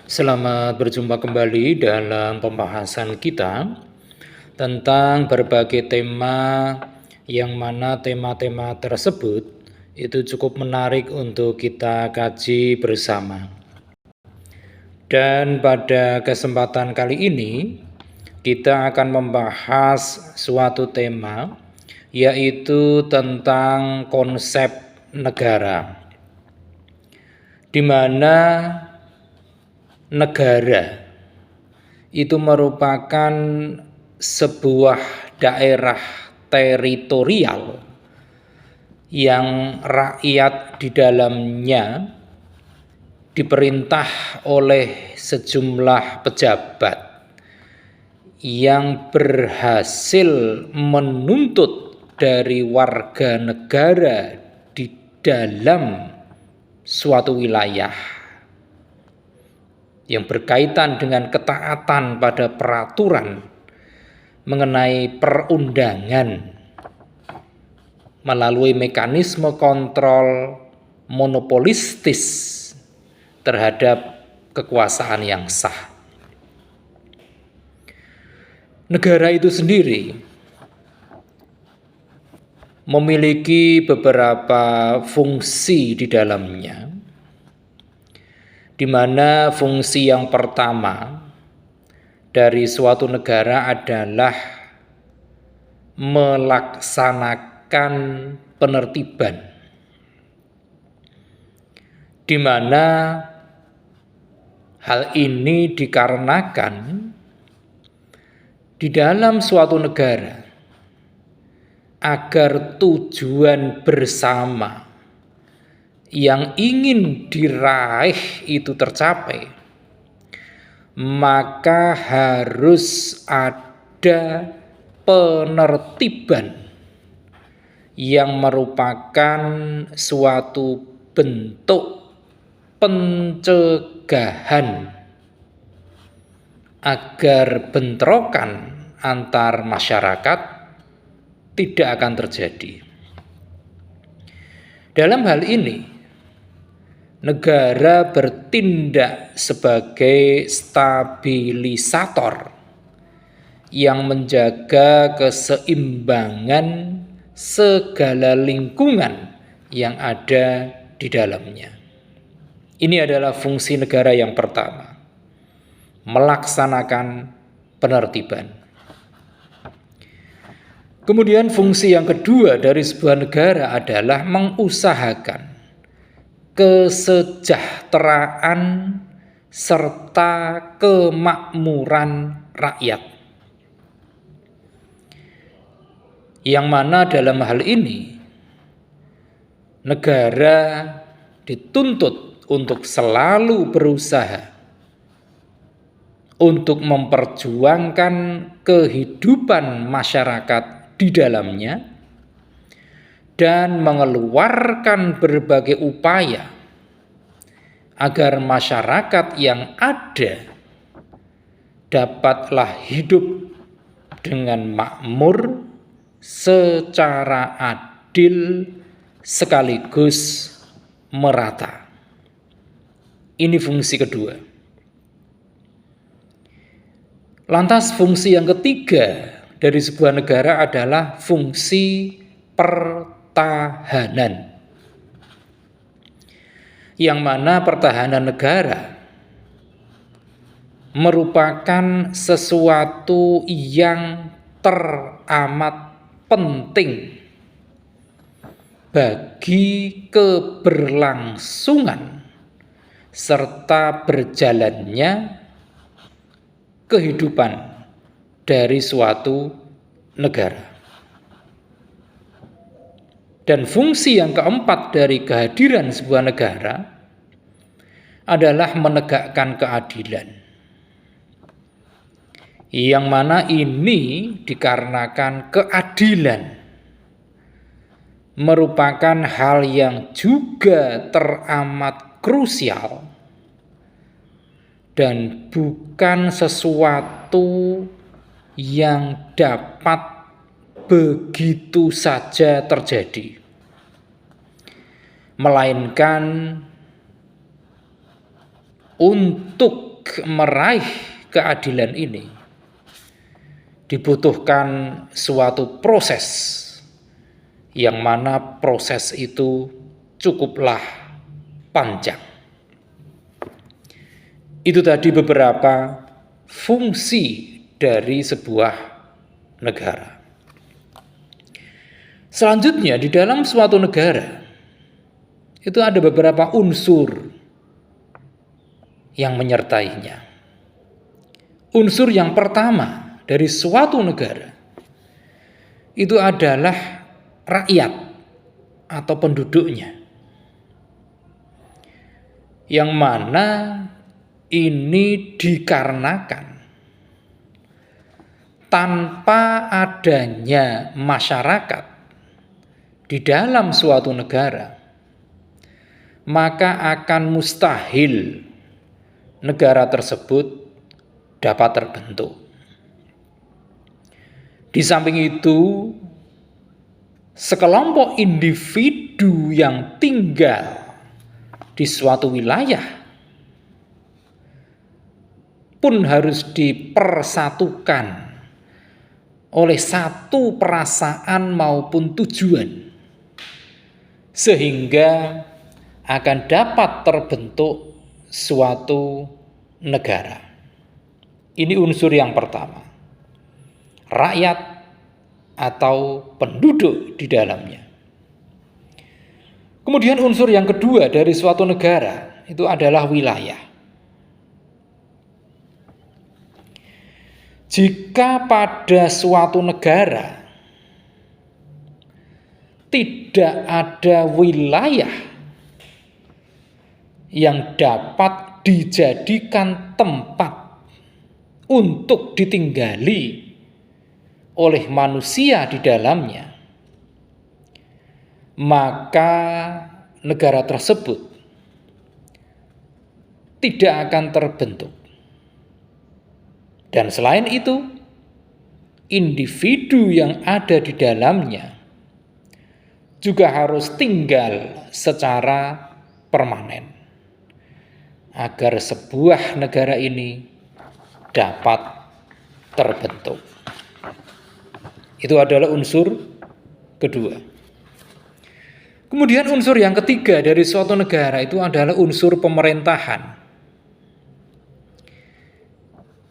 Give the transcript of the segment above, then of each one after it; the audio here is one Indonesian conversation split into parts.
Selamat berjumpa kembali dalam pembahasan kita tentang berbagai tema yang mana tema-tema tersebut itu cukup menarik untuk kita kaji bersama. Dan pada kesempatan kali ini kita akan membahas suatu tema yaitu tentang konsep negara, di mana negara itu merupakan sebuah daerah teritorial yang rakyat di dalamnya diperintah oleh sejumlah pejabat yang berhasil menuntut dari warga negara di dalam suatu wilayah yang berkaitan dengan ketaatan pada peraturan mengenai perundangan melalui mekanisme kontrol monopolistis terhadap kekuasaan yang sah. Negara itu sendiri memiliki beberapa fungsi di dalamnya, di mana fungsi yang pertama dari suatu negara adalah melaksanakan penertiban, di mana hal ini dikarenakan di dalam suatu negara agar tujuan bersama yang ingin diraih itu tercapai, maka harus ada penertiban yang merupakan suatu bentuk pencegahan agar bentrokan antar masyarakat tidak akan terjadi. Dalam hal ini, negara bertindak sebagai stabilisator yang menjaga keseimbangan segala lingkungan yang ada di dalamnya. Ini adalah fungsi negara yang pertama, melaksanakan penertiban. Kemudian fungsi yang kedua dari sebuah negara adalah mengusahakan kesejahteraan serta kemakmuran rakyat, yang mana dalam hal ini negara dituntut untuk selalu berusaha untuk memperjuangkan kehidupan masyarakat di dalamnya dan mengeluarkan berbagai upaya agar masyarakat yang ada dapatlah hidup dengan makmur secara adil sekaligus merata. Ini fungsi kedua. Lantas fungsi yang ketiga dari sebuah negara adalah fungsi pertahanan, yang mana pertahanan negara merupakan sesuatu yang teramat penting bagi keberlangsungan serta berjalannya kehidupan dari suatu negara. Dan fungsi yang keempat dari kehadiran sebuah negara adalah menegakkan keadilan, yang mana ini dikarenakan keadilan merupakan hal yang juga teramat krusial dan bukan sesuatu yang dapat begitu saja terjadi, melainkan untuk meraih keadilan ini dibutuhkan suatu proses, yang mana proses itu cukuplah panjang. Itu tadi beberapa fungsi dari sebuah negara. Selanjutnya, di dalam suatu negara itu ada beberapa unsur yang menyertainya. Unsur yang pertama dari suatu negara itu adalah rakyat atau penduduknya, yang mana ini dikarenakan tanpa adanya masyarakat di dalam suatu negara, maka akan mustahil negara tersebut dapat terbentuk. Di samping itu, sekelompok individu yang tinggal di suatu wilayah pun harus dipersatukan oleh satu perasaan maupun tujuan, sehingga akan dapat terbentuk suatu negara. Ini unsur yang pertama, rakyat atau penduduk di dalamnya. Kemudian unsur yang kedua dari suatu negara itu adalah wilayah. Jika pada suatu negara tidak ada wilayah yang dapat dijadikan tempat untuk ditinggali oleh manusia di dalamnya, maka negara tersebut tidak akan terbentuk. Dan selain itu, individu yang ada di dalamnya juga harus tinggal secara permanen agar sebuah negara ini dapat terbentuk. Itu adalah unsur kedua. Kemudian unsur yang ketiga dari suatu negara itu adalah unsur pemerintahan,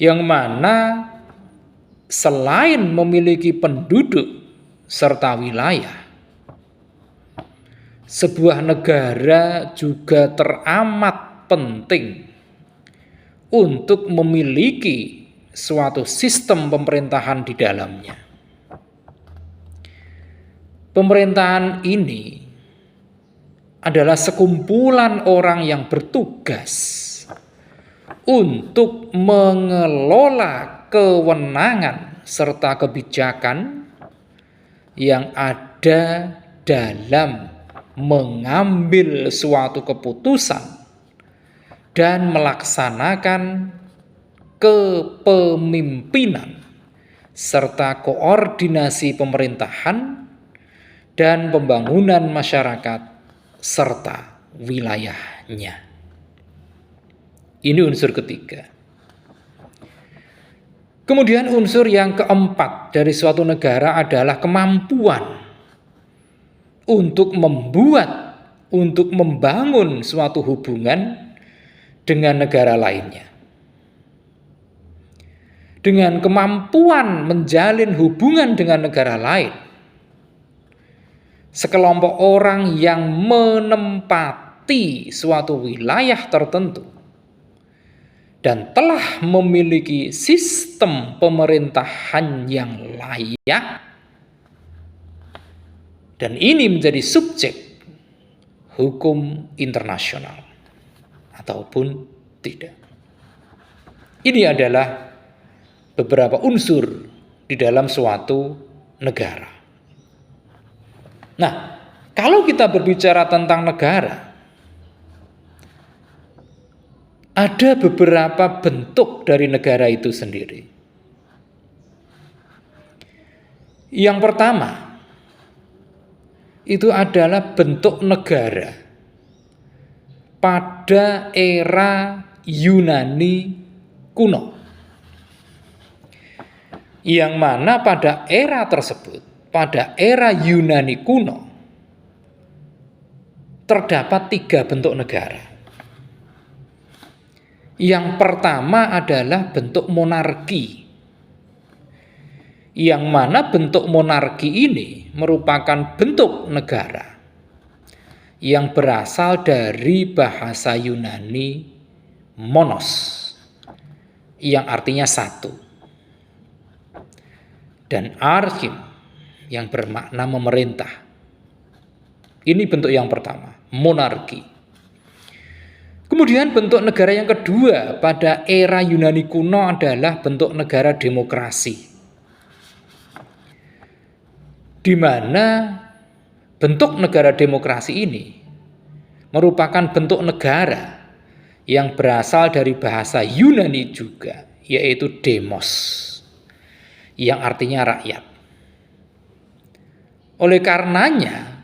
yang mana selain memiliki penduduk serta wilayah, sebuah negara juga teramat penting untuk memiliki suatu sistem pemerintahan di dalamnya. Pemerintahan ini adalah sekumpulan orang yang bertugas untuk mengelola kewenangan serta kebijakan yang ada dalam mengambil suatu keputusan dan melaksanakan kepemimpinan serta koordinasi pemerintahan dan pembangunan masyarakat serta wilayahnya. Ini unsur ketiga. Kemudian unsur yang keempat dari suatu negara adalah kemampuan untuk membangun suatu hubungan dengan negara lainnya. Dengan kemampuan menjalin hubungan dengan negara lain, sekelompok orang yang menempati suatu wilayah tertentu dan telah memiliki sistem pemerintahan yang layak, dan ini menjadi subjek hukum internasional ataupun tidak. Ini adalah beberapa unsur di dalam suatu negara. Nah, kalau kita berbicara tentang negara, ada beberapa bentuk dari negara itu sendiri. Yang pertama, itu adalah bentuk negara pada era Yunani kuno. Yang mana pada era tersebut, pada era Yunani kuno, terdapat 3 bentuk negara. Yang pertama adalah bentuk monarki, yang mana bentuk monarki ini merupakan bentuk negara yang berasal dari bahasa Yunani monos, yang artinya satu, dan archim yang bermakna memerintah. Ini bentuk yang pertama, monarki. Kemudian bentuk negara yang kedua pada era Yunani kuno adalah bentuk negara demokrasi, di mana bentuk negara demokrasi ini merupakan bentuk negara yang berasal dari bahasa Yunani juga, yaitu demos, yang artinya rakyat. Oleh karenanya,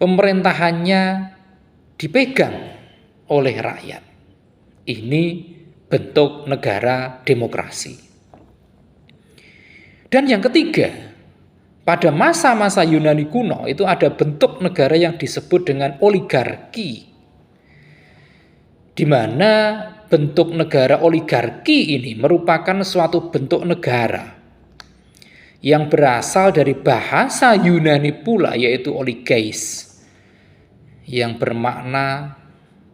pemerintahannya dipegang oleh rakyat. Ini bentuk negara demokrasi. Dan yang ketiga, pada masa-masa Yunani kuno itu ada bentuk negara yang disebut dengan oligarki, di mana bentuk negara oligarki ini merupakan suatu bentuk negara yang berasal dari bahasa Yunani pula, yaitu oligeis, yang bermakna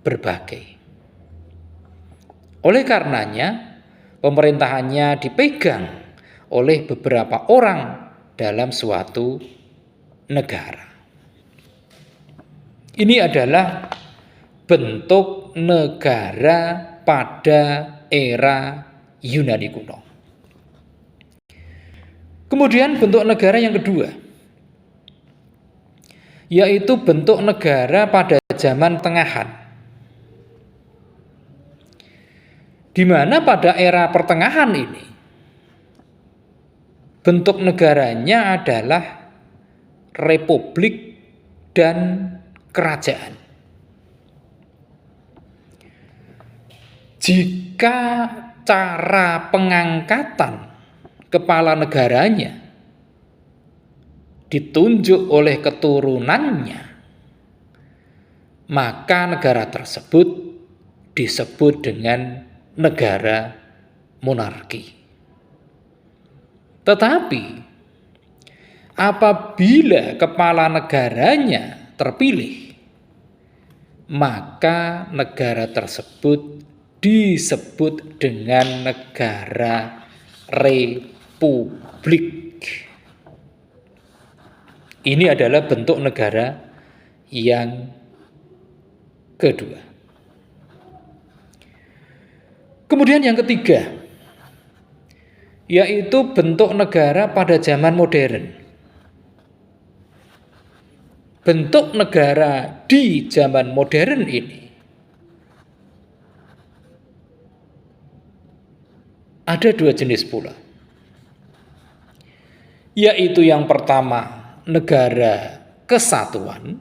berbagai. Oleh karenanya, pemerintahannya dipegang oleh beberapa orang dalam suatu negara. Ini adalah bentuk negara pada era Yunani kuno. Kemudian bentuk negara yang kedua, yaitu bentuk negara pada zaman tengahan, di mana pada era pertengahan ini bentuk negaranya adalah republik dan kerajaan. Jika cara pengangkatan kepala negaranya ditunjuk oleh keturunannya, maka negara tersebut disebut dengan negara monarki. Tetapi apabila kepala negaranya terpilih, maka negara tersebut disebut dengan negara republik. Ini adalah bentuk negara yang kedua. Kemudian yang ketiga, yaitu bentuk negara pada zaman modern. Bentuk negara di zaman modern ini ada 2 jenis pula, yaitu yang pertama negara kesatuan,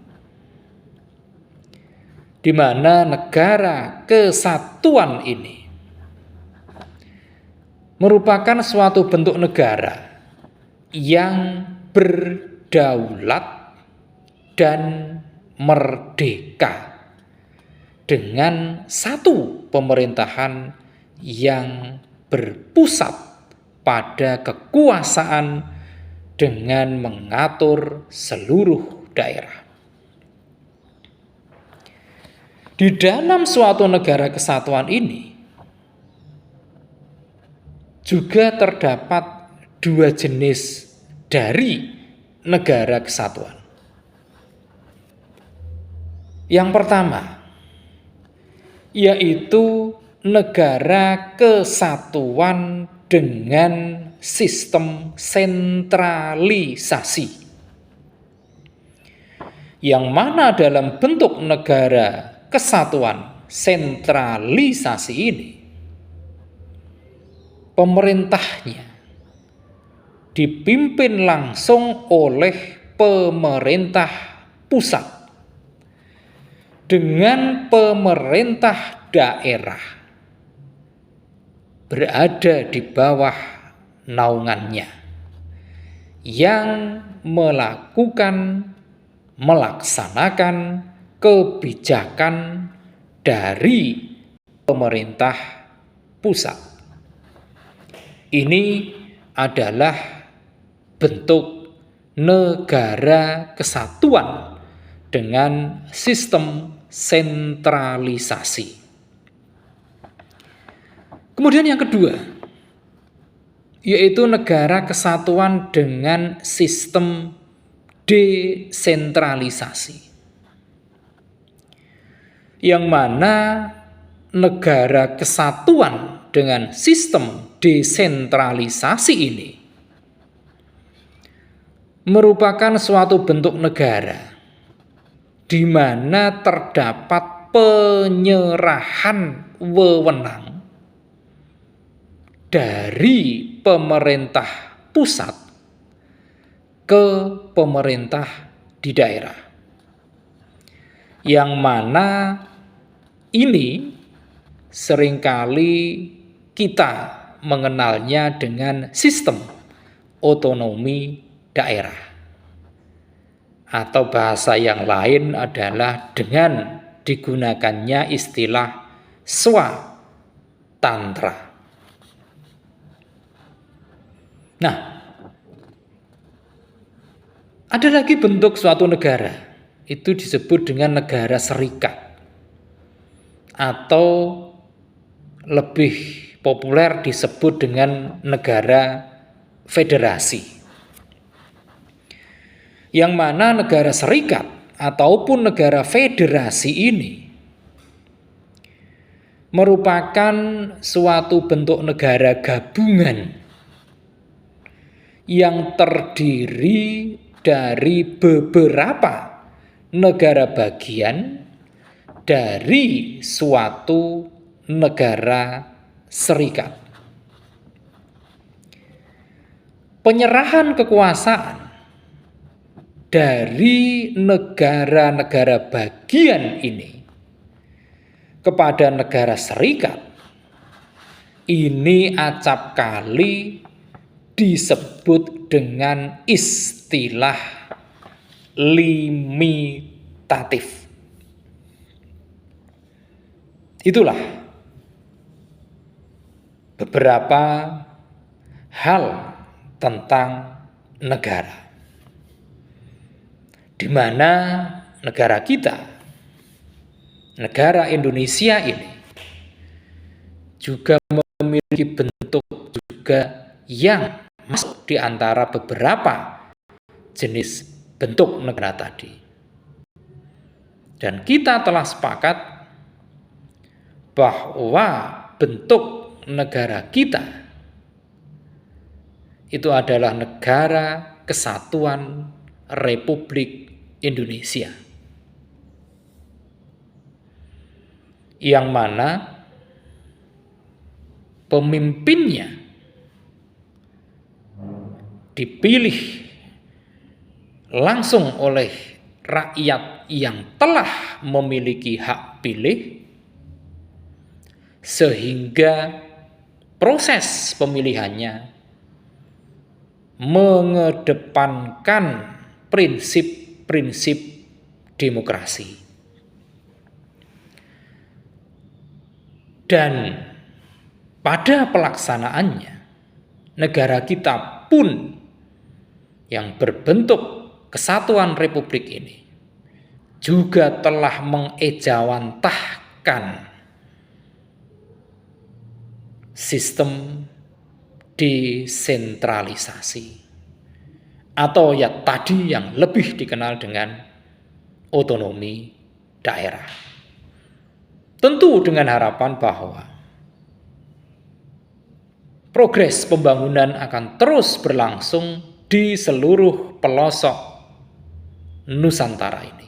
di mana negara kesatuan ini merupakan suatu bentuk negara yang berdaulat dan merdeka dengan satu pemerintahan yang berpusat pada kekuasaan dengan mengatur seluruh daerah. Di dalam suatu negara kesatuan ini juga terdapat 2 jenis dari negara kesatuan. Yang pertama, yaitu negara kesatuan dengan sistem sentralisasi, yang mana dalam bentuk negara kesatuan sentralisasi ini, pemerintahnya dipimpin langsung oleh pemerintah pusat dengan pemerintah daerah berada di bawah naungannya, yang melaksanakan kebijakan dari pemerintah pusat. Ini adalah bentuk negara kesatuan dengan sistem sentralisasi. Kemudian yang kedua, yaitu negara kesatuan dengan sistem desentralisasi. Yang mana negara kesatuan dengan sistem desentralisasi ini merupakan suatu bentuk negara di mana terdapat penyerahan wewenang dari pemerintah pusat ke pemerintah di daerah, yang mana ini seringkali kita mengenalnya dengan sistem otonomi daerah, atau bahasa yang lain adalah dengan digunakannya istilah swatantra. Nah, ada lagi bentuk suatu negara, itu disebut dengan negara serikat, atau lebih populer disebut dengan negara federasi. Yang mana negara serikat ataupun negara federasi ini merupakan suatu bentuk negara gabungan yang terdiri dari beberapa negara bagian dari suatu negara serikat. Penyerahan kekuasaan dari negara-negara bagian ini kepada negara serikat ini acap kali disebut dengan istilah limitatif. Itulah beberapa hal tentang negara, di mana negara kita, negara Indonesia ini juga memiliki bentuk juga yang masuk di antara beberapa jenis bentuk negara tadi. Dan kita telah sepakat bahwa bentuk negara kita itu adalah negara kesatuan Republik Indonesia, yang mana pemimpinnya dipilih langsung oleh rakyat yang telah memiliki hak pilih, sehingga proses pemilihannya mengedepankan prinsip-prinsip demokrasi. Dan pada pelaksanaannya, negara kita pun yang berbentuk kesatuan republik ini juga telah mengejawantahkan sistem desentralisasi, atau ya tadi yang lebih dikenal dengan otonomi daerah. Tentu dengan harapan bahwa progres pembangunan akan terus berlangsung di seluruh pelosok Nusantara ini.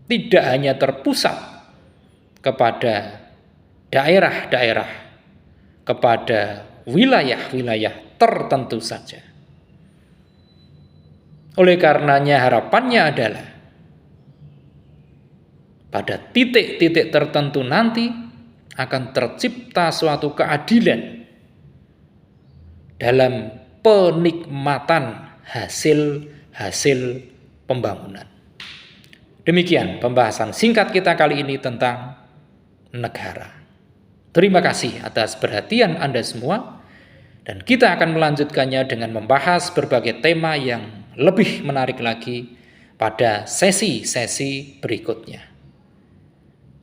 Tidak hanya terpusat kepada daerah-daerah, kepada wilayah-wilayah tertentu saja. Oleh karenanya harapannya adalah pada titik-titik tertentu nanti akan tercipta suatu keadilan dalam penikmatan hasil-hasil pembangunan. Demikian pembahasan singkat kita kali ini tentang negara. Terima kasih atas perhatian Anda semua, dan kita akan melanjutkannya dengan membahas berbagai tema yang lebih menarik lagi pada sesi-sesi berikutnya.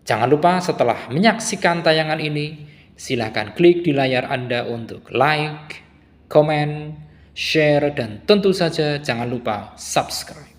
Jangan lupa setelah menyaksikan tayangan ini, silakan klik di layar Anda untuk like, komen, share, dan tentu saja jangan lupa subscribe.